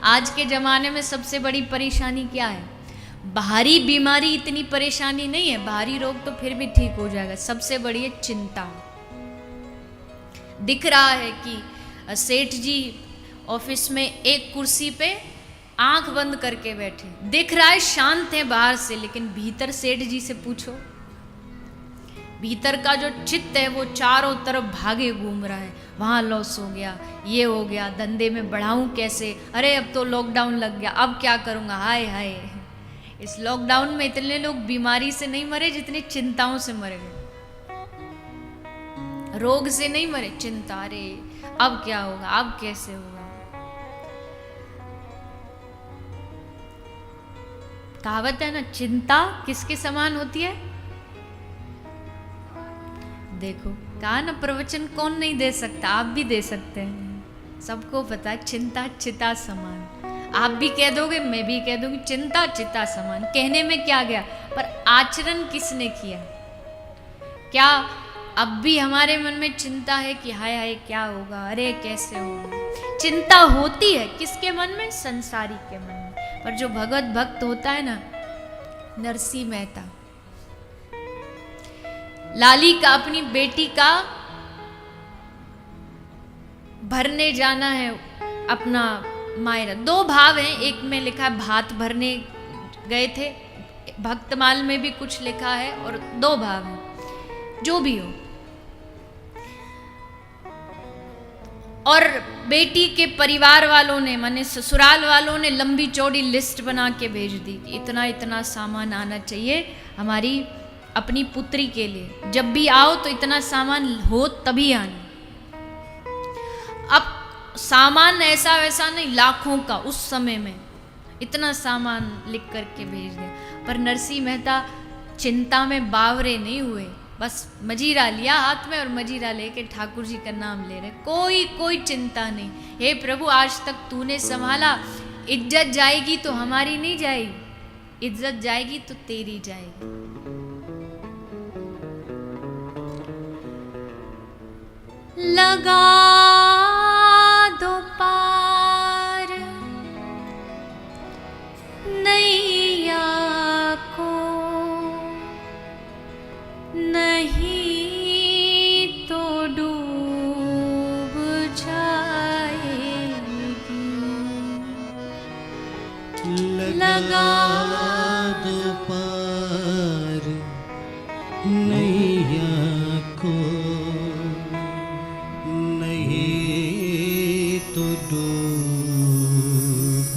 आज के ज़माने में सबसे बड़ी परेशानी क्या है? बाहरी बीमारी इतनी परेशानी नहीं है, बाहरी रोग तो फिर भी ठीक हो जाएगा, सबसे बड़ी है चिंता। दिख रहा है कि सेठ जी ऑफिस में एक कुर्सी पे आंख बंद करके बैठे, दिख रहा है शांत है बाहर से, लेकिन भीतर सेठ जी से पूछो, भीतर का जो चित्त है वो चारों तरफ भागे घूम रहा है। वहाँ लॉस हो गया, ये हो गया, धंधे में बढ़ाऊं कैसे, अरे अब तो लॉकडाउन लग गया, अब क्या करूँगा, हाय हाय। इस लॉकडाउन में इतने लोग बीमारी से नहीं मरे जितनी चिंताओं से मरे गए। रोग से नहीं मरे, चिंता, अरे अब क्या होगा, अब कैसे होगा। कहावत है ना, चिंता किसके समान होती है? देखो कहा ना, प्रवचन कौन नहीं दे सकता, आप भी दे सकते हैं। सबको पता है चिंता चिता समान। आप भी कह दोगे, मैं भी कह दूंगी, चिंता चिता समान। कहने में क्या गया, पर आचरण किसने किया? क्या अब भी हमारे मन में चिंता है कि हाय हाय क्या होगा, अरे कैसे होगा? चिंता होती है किसके मन में? संसारी के मन में। पर जो भगवत भक्त होता है ना, नरसिंह मेहता, लाली का अपनी बेटी का भरने जाना है अपना मायरा। दो भाव हैं, एक में लिखा है भात भरने गए थे, भक्तमाल में भी कुछ लिखा है, और दो भाव हैं, जो भी हो। और बेटी के परिवार वालों ने, माने ससुराल वालों ने लंबी चौड़ी लिस्ट बना के भेज दी कि इतना इतना सामान आना चाहिए हमारी अपनी पुत्री के लिए, जब भी आओ तो इतना सामान हो तभी आना। अब सामान ऐसा वैसा नहीं, लाखों का उस समय में इतना सामान लिख करके भेज दिया। पर नरसिंह मेहता चिंता में बावरे नहीं हुए, बस मजीरा लिया हाथ में और मजीरा लेके ठाकुर जी का नाम ले रहे, कोई चिंता नहीं। हे प्रभु, आज तक तूने संभाला, इज्जत जाएगी तो हमारी नहीं जाएगी, इज्जत जाएगी तो तेरी जाएगी। लगा दो पार नैया को, नहीं तो डूब जाएगी। लगा दो पार नैया को, नहीं तो डूब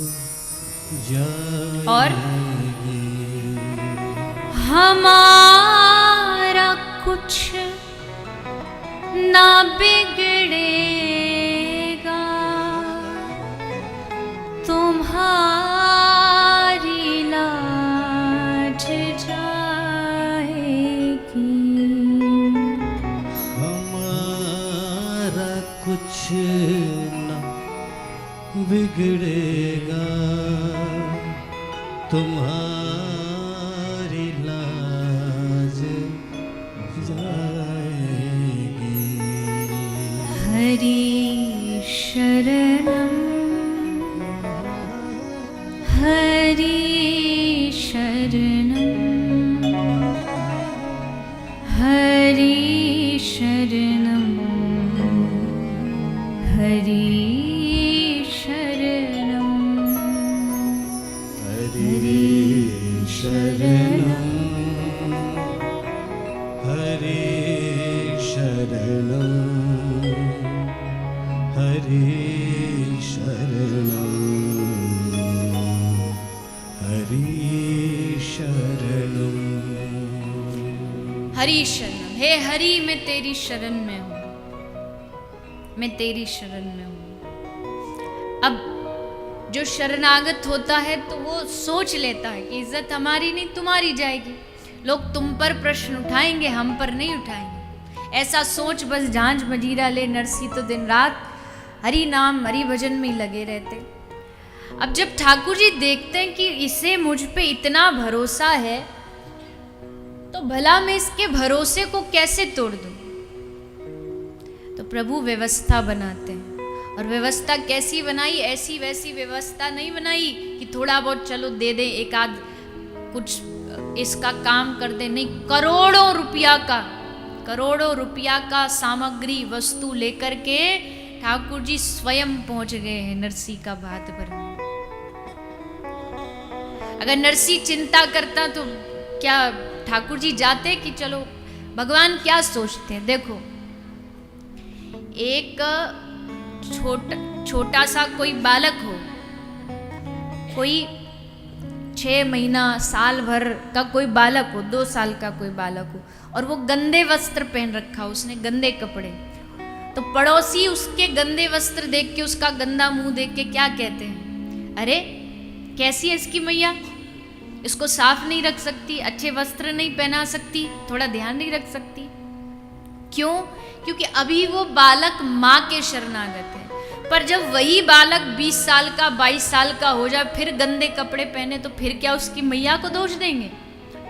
जाएगी। और हमारा कुछ ना बिगड़ेगा, तुम्हारी लाज जाएगी। हमारा कुछ ना बिगड़ेगा, तुम्हारी लाज जाएगी। हरि शरणम हरि शरणम हरि शरणम हरि शरणम हरि शरणम हरि शरणम हरि शरणम हरि शरणम। हरि शरणम। हे हरि, मैं तेरी शरण में हूँ, मैं तेरी शरण में हूँ। अब जो शरणागत होता है तो वो सोच लेता है कि इज्जत हमारी नहीं तुम्हारी जाएगी, लोग तुम पर प्रश्न उठाएंगे, हम पर नहीं उठाएंगे। ऐसा सोच बस झांझ मजीरा ले नरसी तो दिन रात हरि नाम हरि भजन में ही लगे रहते। अब जब ठाकुर जी देखते हैं कि इसे मुझ पे इतना भरोसा है, तो भला मैं इसके भरोसे को कैसे तोड़ दूं? तो प्रभु व्यवस्था बनाते हैं, और व्यवस्था कैसी बनाई, ऐसी वैसी व्यवस्था नहीं बनाई कि थोड़ा बहुत चलो दे दें, एक आध कुछ इसका काम कर दे, नहीं, करोड़ों रुपया का सामग्री वस्तु लेकर के ठाकुर जी स्वयं पहुंच गए हैं नरसी का भात भरने। अगर नरसी चिंता करता तो क्या ठाकुर जी जाते कि चलो, भगवान क्या सोचते हैं, देखो एक छोटा सा कोई बालक हो, कोई 6 महीना साल भर का कोई बालक हो, 2 साल का कोई बालक हो, और वो गंदे वस्त्र पहन रखा हो, उसने गंदे कपड़े, तो पड़ोसी उसके गंदे वस्त्र देख के, उसका गंदा मुंह देख के क्या कहते हैं, अरे कैसी है इसकी मैया, इसको साफ नहीं रख सकती, अच्छे वस्त्र नहीं पहना सकती, थोड़ा ध्यान नहीं रख सकती। क्यों? क्योंकि अभी वो बालक माँ के शरणागत है। पर जब वही बालक 20 साल का 22 साल का हो जाए, फिर गंदे कपड़े पहने, तो फिर क्या उसकी मैया को दोष देंगे?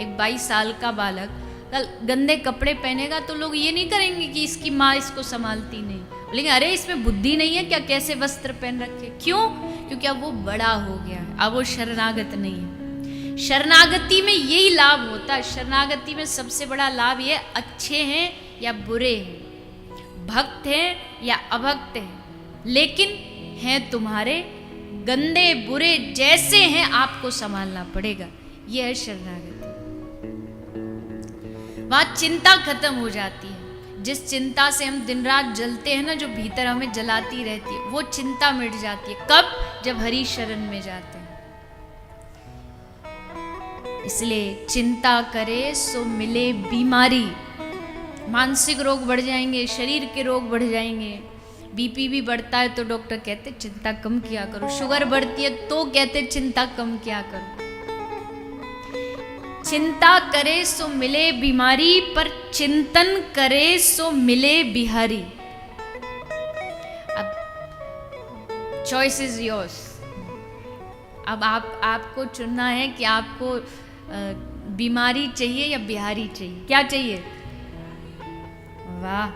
एक 22 साल का बालक कल गंदे कपड़े पहनेगा तो लोग ये नहीं करेंगे कि इसकी माँ इसको संभालती नहीं, बोलेंगे अरे इसमें बुद्धि नहीं है क्या, कैसे वस्त्र पहन रखे। क्यों? क्योंकि अब वो बड़ा हो गया है, अब वो शरणागत नहीं है। शरणागति में यही लाभ होता है। शरणागति में सबसे बड़ा लाभ ये, अच्छे हैं या बुरे हैं, भक्त हैं या अभक्त हैं, लेकिन हैं तुम्हारे, गंदे बुरे जैसे हैं आपको संभालना पड़ेगा। यह है शरणागति। वहां चिंता खत्म हो जाती है। जिस चिंता से हम दिन रात जलते हैं ना, जो भीतर हमें जलाती रहती है, वो चिंता मिट जाती है। कब? जब हरि शरण में जाते हैं। इसलिए चिंता करे सो मिले बीमारी। मानसिक रोग बढ़ जाएंगे, शरीर के रोग बढ़ जाएंगे, बीपी भी बढ़ता है तो डॉक्टर कहते चिंता कम किया करो, शुगर बढ़ती है तो कहते चिंता कम किया करो। चिंता करे सो मिले बीमारी, पर चिंतन करे सो मिले बिहारी। अब चॉइस इज योर्स। अब आपको चुनना है कि आपको बीमारी चाहिए या बिहारी चाहिए। क्या चाहिए? वाह।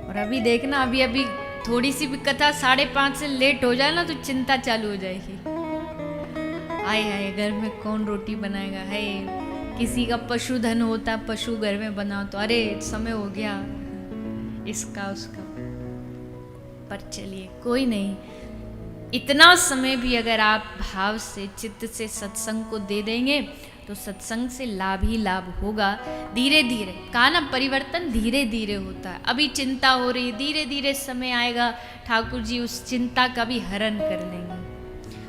और अभी देखना, अभी थोड़ी सी भी कथा 5:30 से लेट हो जाए ना तो चिंता चालू हो जाएगी। आए हाय, घर में कौन रोटी बनाएगा, है किसी का पशुधन होता, पशु घर में बनाओ तो अरे समय हो गया इसका उसका। पर चलिए कोई नहीं, इतना समय भी अगर आप भाव से, चित्त से सत्संग को दे देंगे तो सत्संग से लाभ ही लाभ होगा। धीरे धीरे, कहा ना, परिवर्तन धीरे धीरे होता है। अभी चिंता हो रही, धीरे धीरे समय आएगा, ठाकुर जी उस चिंता का भी हरण कर लेंगे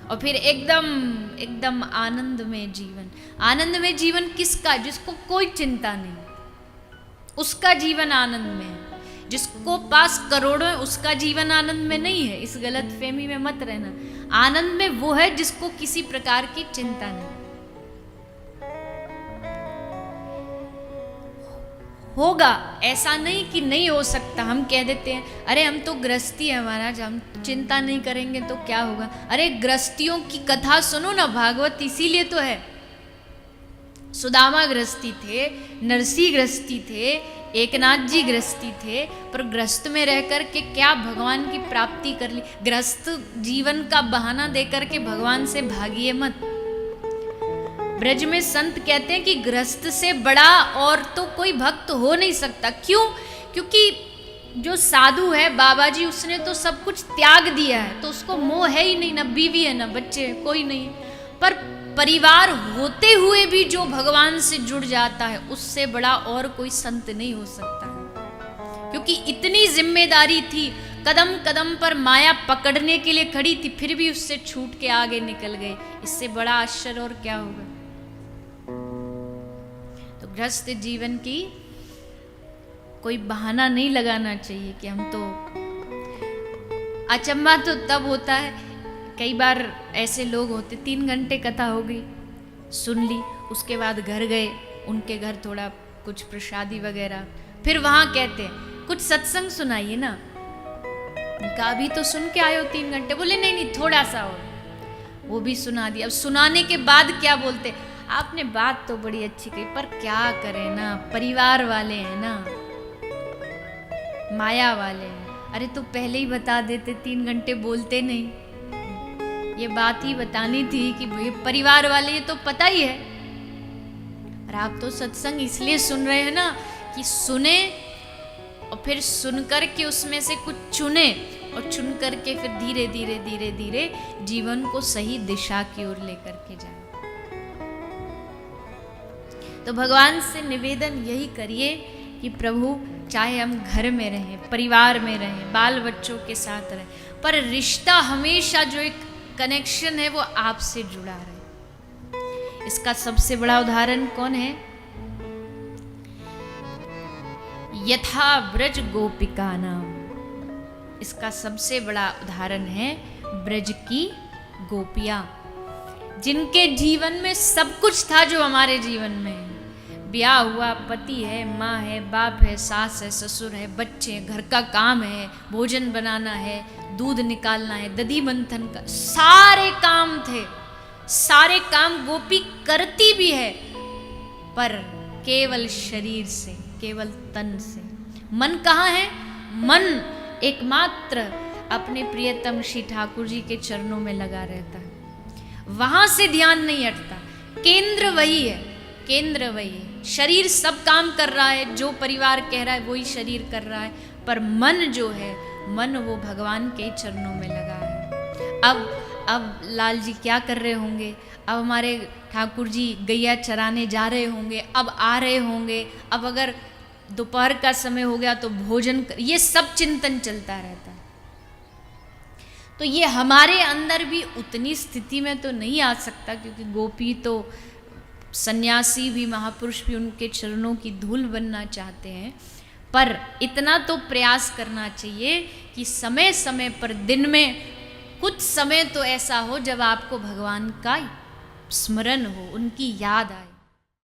और फिर एकदम आनंद में जीवन। आनंद में जीवन किसका? जिसको कोई चिंता नहीं, उसका जीवन आनंद में है। जिसको पास करोड़ों है उसका जीवन आनंद में नहीं है। इस गलत फहमी में मत रहना। आनंद में वो है जिसको किसी प्रकार की चिंता नहीं। होगा, ऐसा नहीं कि नहीं हो सकता। हम कह देते हैं अरे हम तो गृहस्थी है महाराज, हम चिंता नहीं करेंगे तो क्या होगा। अरे गृहस्थियों की कथा सुनो ना, भागवत इसीलिए तो है। सुदामा गृहस्थी थे, नरसी गृहस्थी थे, एकनाथ जी गृहस्थी थे, पर गृहस्थ में रह कर के क्या भगवान की प्राप्ति कर ली। गृहस्थ जीवन का बहाना देकर के भगवान से भागिए मत। ब्रज में संत कहते हैं कि गृहस्थ से बड़ा और तो कोई भक्त हो नहीं सकता। क्यों? क्योंकि जो साधु है बाबा जी, उसने तो सब कुछ त्याग दिया है, तो उसको मोह है ही नहीं, ना बीवी है ना बच्चे, कोई नहीं। पर परिवार होते हुए भी जो भगवान से जुड़ जाता है, उससे बड़ा और कोई संत नहीं हो सकता है। क्योंकि इतनी जिम्मेदारी थी, कदम कदम पर माया पकड़ने के लिए खड़ी थी, फिर भी उससे छूट के आगे निकल गए। इससे बड़ा आश्चर्य और क्या होगा। तो गृहस्थ जीवन की कोई बहाना नहीं लगाना चाहिए कि हम तो। अचंभा तो तब होता है, कई बार ऐसे लोग होते, 3 घंटे कथा हो गई, सुन ली, उसके बाद घर गए, उनके घर थोड़ा कुछ प्रसादी वगैरह, फिर वहाँ कहते हैं कुछ सत्संग सुनाइए ना। उनका अभी तो सुन के आए हो 3 घंटे। बोले नहीं थोड़ा सा और, वो भी सुना दिया। अब सुनाने के बाद क्या बोलते, आपने बात तो बड़ी अच्छी कही, पर क्या करें ना, परिवार वाले हैं ना, माया वाले हैं, अरे तो पहले ही बता देते, 3 घंटे बोलते नहीं। ये बात ही बतानी थी कि भाई परिवार वाले ये तो पता ही है। और आप तो सत्संग इसलिए सुन रहे हैं ना कि सुने और फिर सुनकर के उसमें से कुछ चुने और चुन करके फिर धीरे धीरे धीरे धीरे जीवन को सही दिशा की ओर लेकर के जाए। तो भगवान से निवेदन यही करिए कि प्रभु चाहे हम घर में रहें, परिवार में रहें, बाल बच्चों के साथ रहें, पर रिश्ता हमेशा जो एक कनेक्शन है वो आपसे जुड़ा रहे। इसका सबसे बड़ा उदाहरण कौन है? यथा ब्रज गोपिका नाम। इसका सबसे बड़ा उदाहरण है ब्रज की गोपियां, जिनके जीवन में सब कुछ था जो हमारे जीवन में है। ब्याह हुआ, पति है, माँ है, बाप है, सास है, ससुर है, बच्चे हैं, घर का काम है, भोजन बनाना है, दूध निकालना है, दधी मंथन का, सारे काम थे। सारे काम गोपी करती भी है, पर केवल शरीर से, केवल तन से। मन कहाँ है? मन एकमात्र अपने प्रियतम श्री ठाकुर जी के चरणों में लगा रहता है, वहां से ध्यान नहीं हटता। केंद्र वही है, केंद्र वही है। शरीर सब काम कर रहा है, जो परिवार कह रहा है वही शरीर कर रहा है, पर मन जो है, मन वो भगवान के चरणों में लगा है। अब लाल जी क्या कर रहे होंगे? अब हमारे ठाकुर जी गैया चराने जा रहे होंगे, अब आ रहे होंगे, अब अगर दोपहर का समय हो गया तो भोजन कर, ये सब चिंतन चलता रहता है। तो ये हमारे अंदर भी उतनी स्थिति में तो नहीं आ सकता, क्योंकि गोपी तो सन्यासी भी, महापुरुष भी उनके चरणों की धूल बनना चाहते हैं। पर इतना तो प्रयास करना चाहिए कि समय समय पर दिन में कुछ समय तो ऐसा हो जब आपको भगवान का स्मरण हो, उनकी याद आए।